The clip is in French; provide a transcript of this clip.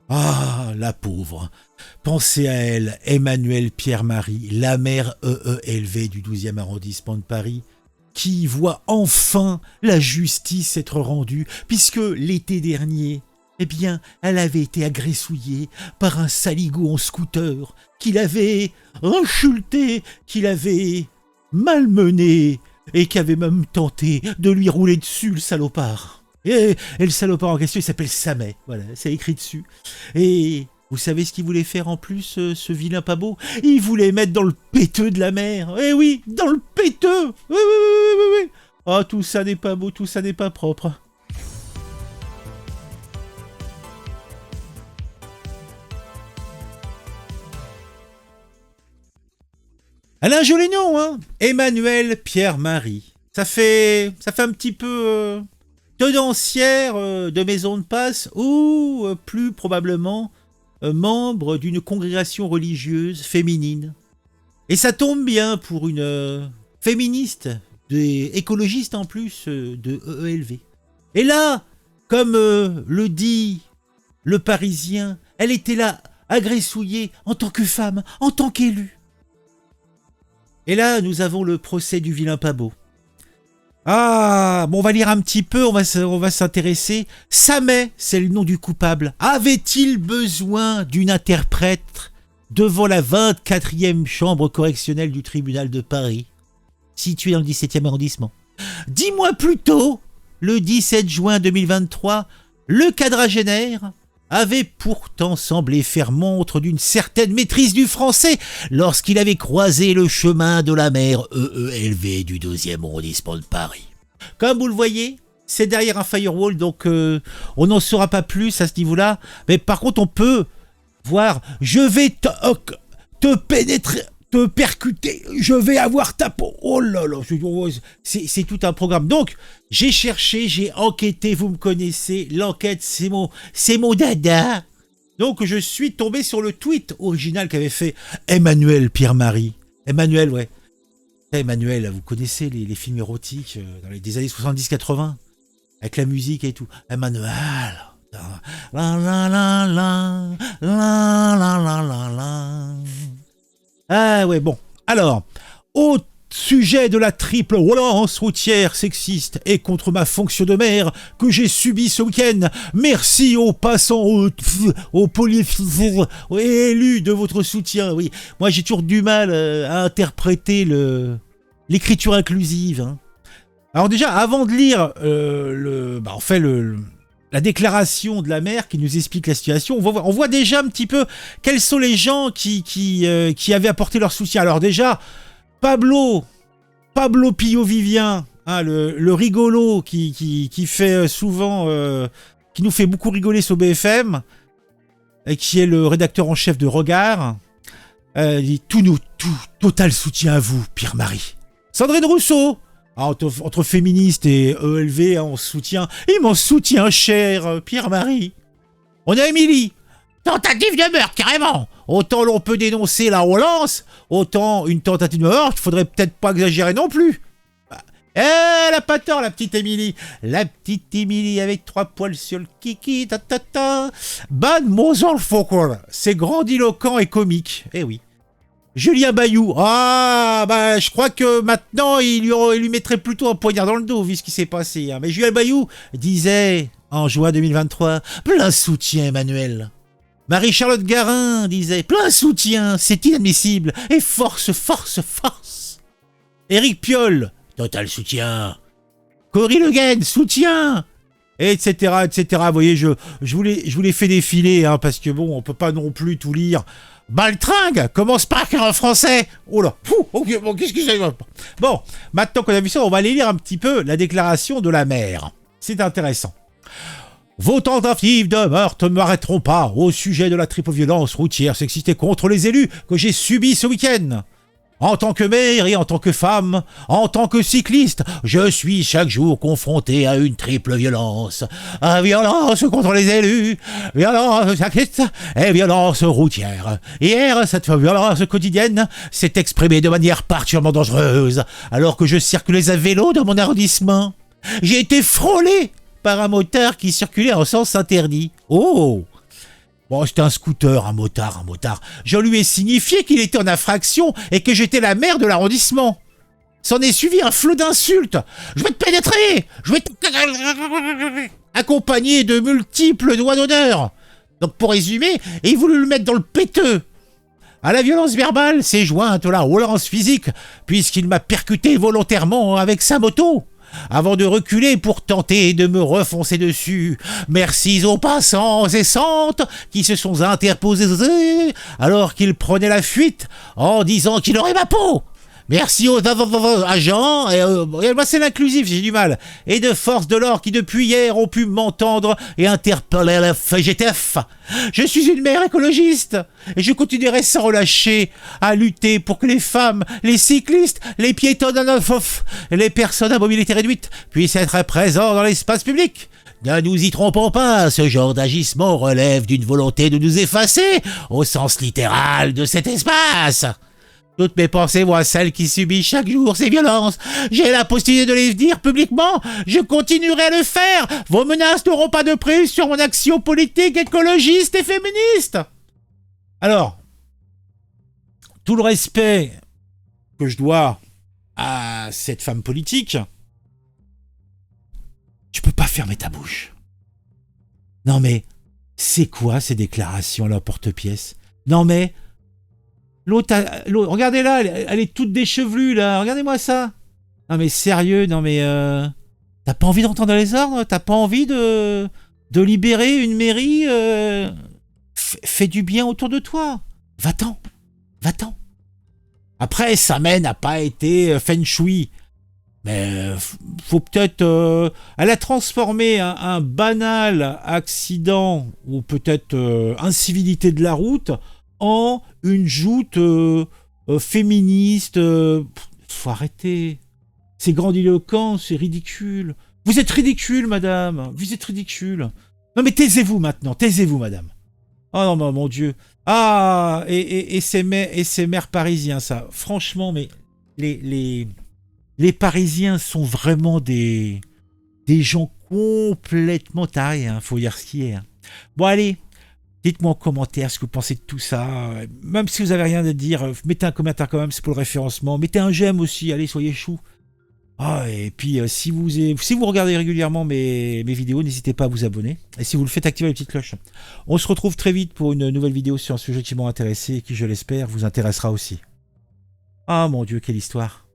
Ah, la pauvre. Pensez à elle, Emmanuelle Pierre-Marie, la mère EELV du 12e arrondissement de Paris, qui voit enfin la justice être rendue, puisque l'été dernier, eh bien, elle avait été agressouillée par un saligo en scooter, qui l'avait insulté, qui l'avait malmené, et qui avait même tenté de lui rouler dessus, le salopard. Et le salopard en question, il s'appelle Samet, voilà, c'est écrit dessus. Et vous savez ce qu'il voulait faire en plus, ce vilain pas beau? Il voulait mettre dans le péteux de la mer. Eh oui, dans le péteux. Oui, oui, oui, oui, oui. Ah, tout ça n'est pas beau, tout ça n'est pas propre. Elle a un joli nom, hein? Emmanuelle Pierre-Marie. Ça fait un petit peu tenancière de maison de passe ou plus probablement membre d'une congrégation religieuse féminine. Et ça tombe bien pour une féministe, écologiste en plus de EELV. Et là, comme le dit le Parisien, elle était là, agressouillée en tant que femme, en tant qu'élue. Et là, nous avons le procès du vilain pas beau. Ah, bon, on va lire un petit peu, on va s'intéresser. Samet, c'est le nom du coupable. Avait-il besoin d'une interprète devant la 24e chambre correctionnelle du tribunal de Paris, située dans le 17e arrondissement? 10 mois plus tôt, le 17 juin 2023, le quadragénaire avait pourtant semblé faire montre d'une certaine maîtrise du français lorsqu'il avait croisé le chemin de la mer EELV du 12e arrondissement de Paris. Comme vous le voyez, c'est derrière un firewall, donc on n'en saura pas plus à ce niveau-là. Mais par contre, on peut voir, je vais te pénétrer, te percuter, je vais avoir ta peau. Oh là là, c'est tout un programme. Donc, j'ai cherché, j'ai enquêté, vous me connaissez, l'enquête, c'est mon dada. Donc, je suis tombé sur le tweet original qu'avait fait Emmanuelle Pierre-Marie. Emmanuelle, ouais. Emmanuelle, vous connaissez les films érotiques dans des années 70-80, avec la musique et tout. Emmanuelle. La la la la la la la la la. Ah ouais, bon. Alors, au sujet de la triple violence routière sexiste et contre ma fonction de maire que j'ai subie ce week-end, merci aux passants, aux élus de votre soutien. Oui, moi j'ai toujours du mal à interpréter l'écriture inclusive. Hein. Alors déjà, avant de lire la déclaration de la maire qui nous explique la situation, on voit déjà un petit peu quels sont les gens qui avaient apporté leur soutien. Alors déjà, Pablo Pillot-Vivien, hein, le rigolo qui fait souvent, qui nous fait beaucoup rigoler sur BFM, et qui est le rédacteur en chef de Regard, dit tout total soutien à vous, Pierre-Marie. Sandrine Rousseau, entre féministes et EELV, on soutient. Il m'en soutient cher, Pierre-Marie. On a Émilie. Tentative de meurtre, carrément. Autant l'on peut dénoncer la violence, autant une tentative de meurtre, faudrait peut-être pas exagérer non plus. Elle a pas tort, la petite Émilie. La petite Émilie avec 3 poils sur le kiki, Mademoiselle Foucault. C'est grandiloquent et comique. Eh oui. Julien Bayou, je crois que maintenant il lui mettrait plutôt un poignard dans le dos vu ce qui s'est passé. Hein. Mais Julien Bayou disait en juin 2023, plein soutien Emmanuel. Marie-Charlotte Garin disait, plein soutien, c'est inadmissible. Et force. Éric Piolle, total soutien. Cory Le Guen, soutien. Etc. Vous voyez, je vous les fais défiler, hein, parce que bon, on peut pas non plus tout lire. Baltringue commence par un français. Oh là, ok, bon, qu'est-ce que c'est? Bon, maintenant qu'on a vu ça, on va aller lire un petit peu la déclaration de la maire. C'est intéressant. Vos tentatives de meurtre ne m'arrêteront pas au sujet de la triple violence routière sexiste et contre les élus que j'ai subie ce week-end. En tant que mère et en tant que femme, en tant que cycliste, je suis chaque jour confronté à une triple violence. Violence contre les élus, violence cycliste et violence routière. Hier, cette violence quotidienne s'est exprimée de manière particulièrement dangereuse alors que je circulais à vélo dans mon arrondissement. J'ai été frôlé par un motard qui circulait en sens interdit. Oh! Bon, c'était un scooter, un motard. Je lui ai signifié qu'il était en infraction et que j'étais la maire de l'arrondissement. S'en est suivi un flot d'insultes. Je vais te pénétrer. Je vais te... accompagné de multiples doigts d'honneur. Donc pour résumer, il voulut le mettre dans le péteux. À la violence verbale s'est jointe la violence physique, puisqu'il m'a percuté volontairement avec sa moto, avant de reculer pour tenter de me refoncer dessus. Merci aux passants et santes qui se sont interposés alors qu'il prenait la fuite en disant qu'il aurait ma peau. Merci aux agents, et moi c'est l'inclusif, j'ai du mal, et de forces de l'ordre qui depuis hier ont pu m'entendre et interpeller la FGTF. Je suis une mère écologiste, et je continuerai sans relâcher à lutter pour que les femmes, les cyclistes, les piétons et les personnes à mobilité réduite puissent être présents dans l'espace public. Ne nous y trompons pas, ce genre d'agissement relève d'une volonté de nous effacer, au sens littéral de cet espace. Toutes mes pensées vont à celles qui subissent chaque jour ces violences. J'ai la possibilité de les dire publiquement. Je continuerai à le faire. Vos menaces n'auront pas de prise sur mon action politique, écologiste et féministe. Alors, tout le respect que je dois à cette femme politique, tu peux pas fermer ta bouche. Non mais, c'est quoi ces déclarations à la porte-pièce? Non mais... L'autre, regardez là, elle est toute déchevelue là, regardez-moi ça. Non mais sérieux, non mais... t'as pas envie d'entendre les ordres? T'as pas envie de libérer une mairie? Fais du bien autour de toi. Va-t'en. Après, sa main n'a pas été feng shui. Mais faut peut-être... elle a transformé un banal accident, ou peut-être incivilité de la route, en une joute féministe. Faut arrêter. C'est grandiloquent, c'est ridicule. Vous êtes ridicule, madame. Vous êtes ridicule. Non mais taisez-vous maintenant, taisez-vous, madame. Oh non, mais mon Dieu. Ah, et ces maires parisiens, ça. Franchement, mais les Parisiens sont vraiment des gens complètement tarés, hein. Faut dire ce qui est. Hein. Bon, allez. Dites-moi en commentaire ce que vous pensez de tout ça. Même si vous n'avez rien à dire, mettez un commentaire quand même, c'est pour le référencement. Mettez un j'aime aussi, allez, soyez chou. Ah, et puis, si vous regardez régulièrement mes vidéos, n'hésitez pas à vous abonner. Et si vous le faites, activez la petite cloche. On se retrouve très vite pour une nouvelle vidéo sur un sujet qui m'a intéressé et qui, je l'espère, vous intéressera aussi. Ah mon Dieu, quelle histoire.